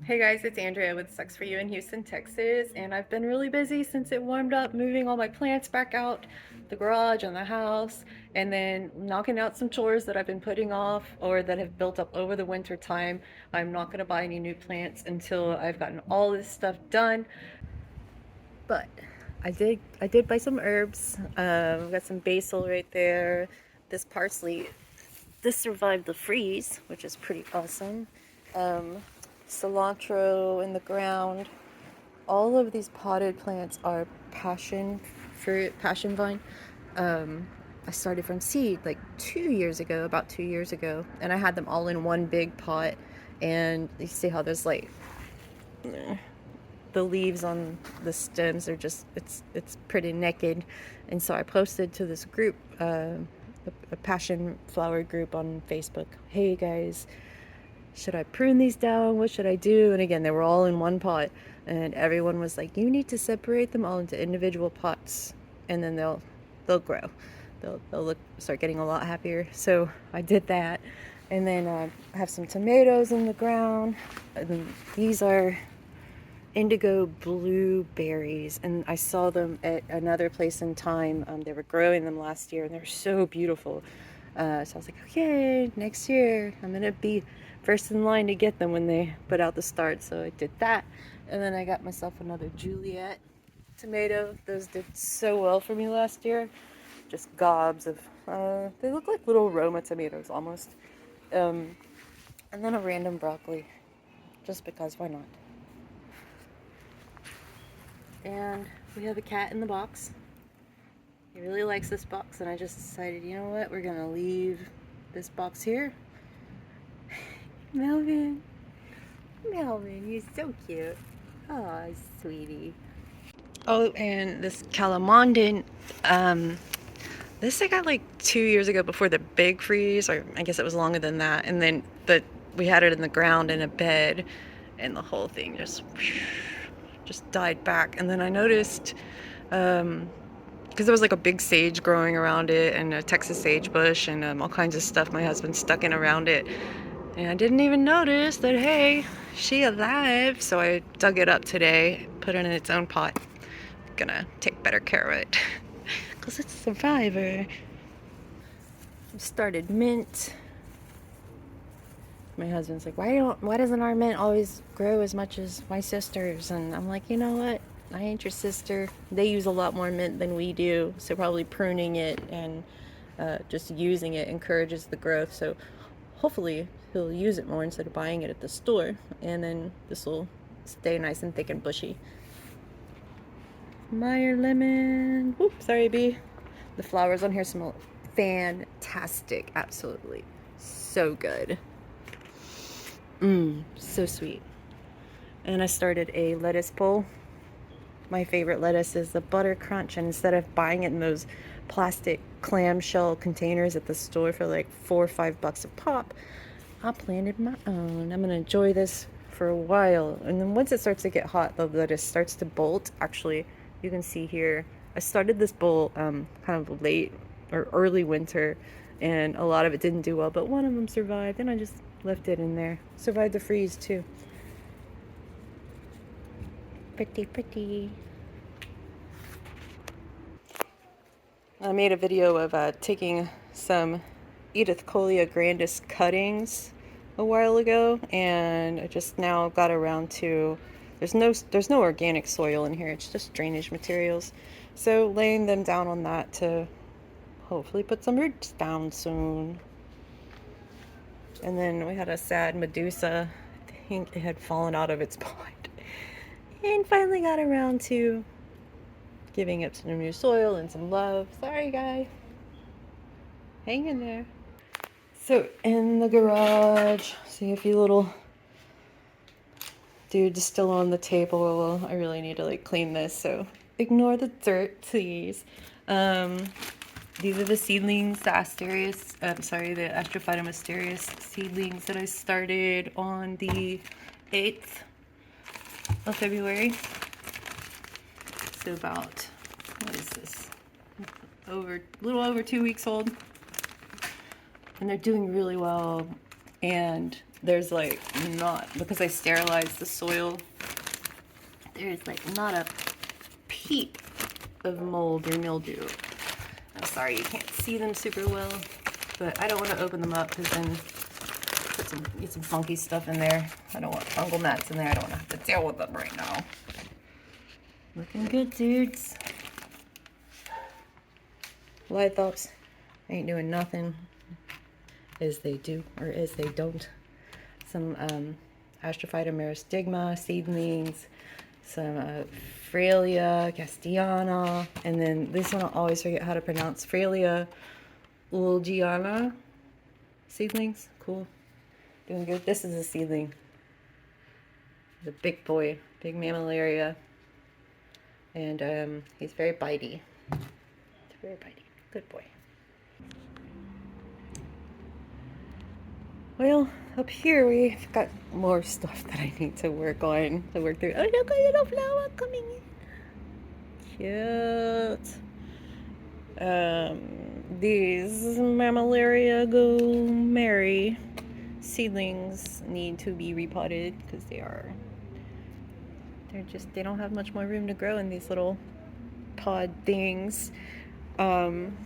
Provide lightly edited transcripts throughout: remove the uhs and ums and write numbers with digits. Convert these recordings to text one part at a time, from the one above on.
Hey guys, it's Andrea with Sucs For You in Houston, Texas, and I've been really busy since it warmed up, moving all my plants back out the garage and the house, and then knocking out some chores that I've been putting off or that have built up over the winter time. I'm not going to buy any new plants until I've gotten all this stuff done. But I did buy some herbs. I've got some basil right there. This parsley, this survived the freeze, which is pretty awesome. Um, Cilantro in the ground. All of these potted plants are passion fruit, passion vine. I started from seed like 2 years ago, about 2 years ago, and I had them all in one big pot. And you see how there's like the leaves on the stems are just it's pretty naked. And so I posted to this group, a passion flower group on Facebook. Hey guys, should I prune these down? What should I do? And again, they were all in one pot, and everyone was like, you need to separate them all into individual pots, and then they'll grow. They'll start getting a lot happier. So I did that. And then I have some tomatoes in the ground, and these are indigo blueberries, and I saw them at another place in time. They were growing them last year, and they're so beautiful. So I was like, okay, next year I'm gonna be first in line to get them when they put out the start. So I did that, and then I got myself another Juliet tomato. Those did so well for me last year. Just gobs of, they look like little Roma tomatoes almost. Um, and then a random broccoli, just because why not? And we have a cat in the box. He really likes this box, and I just decided, you know what, we're gonna leave this box here. Melvin, Melvin, you're so cute. Oh, sweetie. Oh, and this calamondin, this I got like 2 years ago before the big freeze, or I guess it was longer than that. And then we had it in the ground in a bed, and the whole thing just died back. And then I noticed, because there was like a big sage growing around it, and a Texas sage bush, and all kinds of stuff my husband stuck in around it. And I didn't even notice that, hey, she alive. So I dug it up today, put it in its own pot. Gonna take better care of it because it's a survivor. I started mint. My husband's like, why doesn't our mint always grow as much as my sister's? And I'm like, you know what? I ain't your sister. They use a lot more mint than we do, so probably pruning it and just using it encourages the growth. So hopefully he'll use it more instead of buying it at the store, and then this will stay nice and thick and bushy. Meyer lemon. Oops, sorry, B. The flowers on here smell fantastic. Absolutely so good. So sweet. And I started a lettuce bowl. My favorite lettuce is the Butter Crunch, and instead of buying it in those plastic clamshell containers at the store for like $4 or $5 a pop, I planted my own. I'm gonna enjoy this for a while, and then once it starts to get hot, the lettuce starts to bolt. Actually, you can see here, I started this bowl kind of late or early winter, and a lot of it didn't do well, but one of them survived, and I just left it in there. Survived the freeze too. Pretty, pretty. I made a video of taking some Edith Colia grandis cuttings a while ago, and I just now got around to, there's no organic soil in here, it's just drainage materials. So laying them down on that to hopefully put some roots down soon. And then we had a sad Medusa. I think it had fallen out of its pot. And finally got around to giving it some new soil and some love. Sorry, guy. Hang in there. So in the garage, see a few little dudes still on the table. I really need to like clean this, so ignore the dirt, please. These are the seedlings, the Asterias, the Astrophytum Asterias seedlings that I started on the 8th of February. So about, what is this? A little over 2 weeks old. And they're doing really well. and there's like not, because I sterilized the soil, there's like not a peep of mold or mildew. I'm sorry you can't see them super well, but I don't want to open them up because then get some funky stuff in there. I don't want fungal mats in there. I don't want to have to deal with them right now. Looking good, dudes. Lithops ain't doing nothing as they do or as they don't. Some Astrophyta meristigma seedlings, some Fraelia castellana, and then this one I always forget how to pronounce, Fraelia ulgiana seedlings. Cool, doing good. This is a seedling, the big boy, big mammillaria, and he's very bitey. He's very bitey. Good boy. Well, up here we've got more stuff that I need to work on, to work through. Oh, look, a little flower coming in. Cute. These mammillaria go Mary seedlings need to be repotted because they don't have much more room to grow in these little pod things. I'm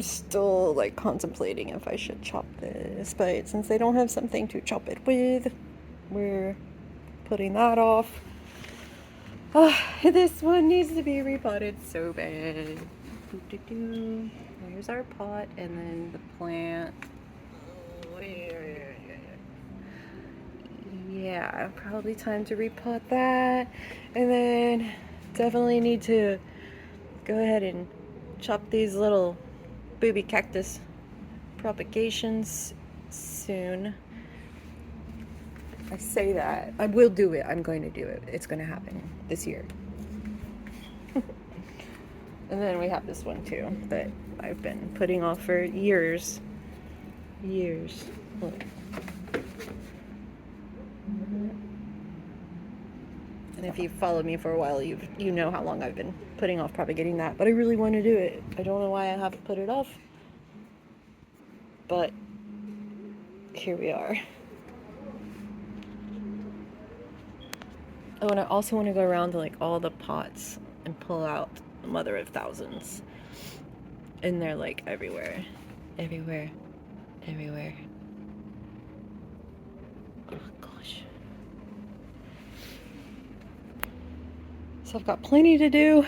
still like contemplating if I should chop this, but since they don't have something to chop it with, we're putting that off. This one needs to be repotted so bad. Here's our pot, and then the plant. Yeah, probably time to repot that, and then definitely need to go ahead and chop these little booby cactus propagations soon. I say that. I will do it. I'm going to do it. It's going to happen this year. And then we have this one too that I've been putting off for years. Look. And if you've followed me for a while, you know how long I've been putting off propagating that. But I really want to do it. I don't know why I have to put it off. But here we are. Oh, and I also want to go around to like all the pots and pull out the mother of thousands. And they're like everywhere. Everywhere. Everywhere. Oh gosh. So I've got plenty to do,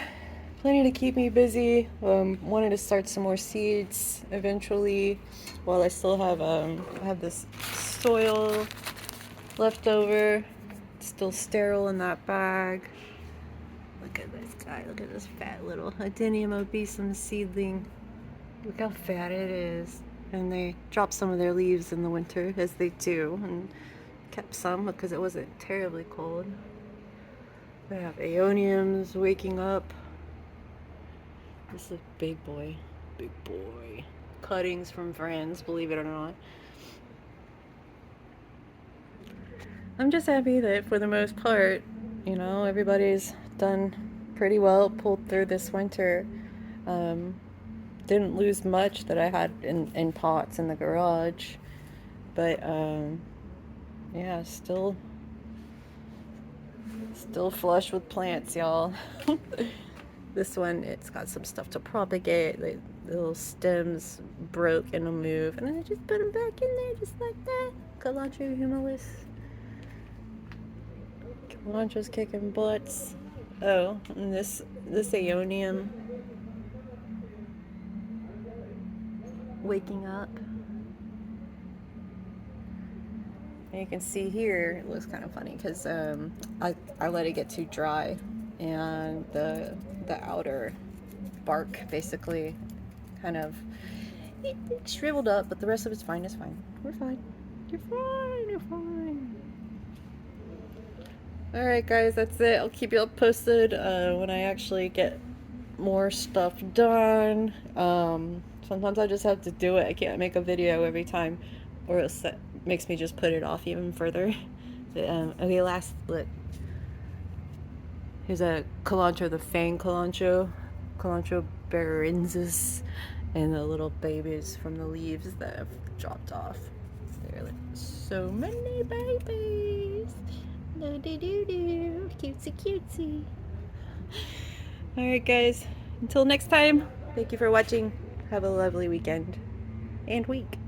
plenty to keep me busy. Wanted to start some more seeds eventually, while I still have I have this soil left over, still sterile in that bag. Look at this guy. Look at this fat little Adenium obesum seedling. Look how fat it is. And they dropped some of their leaves in the winter, as they do, and kept some because it wasn't terribly cold. They have aeoniums waking up. This is a big boy. Big boy. Cuttings from friends, believe it or not. I'm just happy that for the most part, you know, everybody's done pretty well, pulled through this winter. Didn't lose much that I had in pots in the garage. But, yeah, still flush with plants, y'all. This one, it's got some stuff to propagate. The little stems broke in a move, and then I just put them back in there just like that. Cilantro humilis. Cilantro's kicking butts. Oh, and this aeonium waking up. And you can see here, it looks kind of funny because I let it get too dry, and the outer bark basically kind of it shriveled up, but the rest of it's fine. It's fine. We're fine. You're fine. You're fine. All right, guys, that's it. I'll keep you all posted when I actually get more stuff done. Sometimes I just have to do it. I can't make a video every time, or else that makes me just put it off even further. Okay, last look. Here's a cilantro, the fang cilantro, Cilantro berrensis, and the little babies from the leaves that have dropped off. There are so many babies. Do do do do. Cutesy cutesy. Alright guys, until next time, thank you for watching. Have a lovely weekend and week.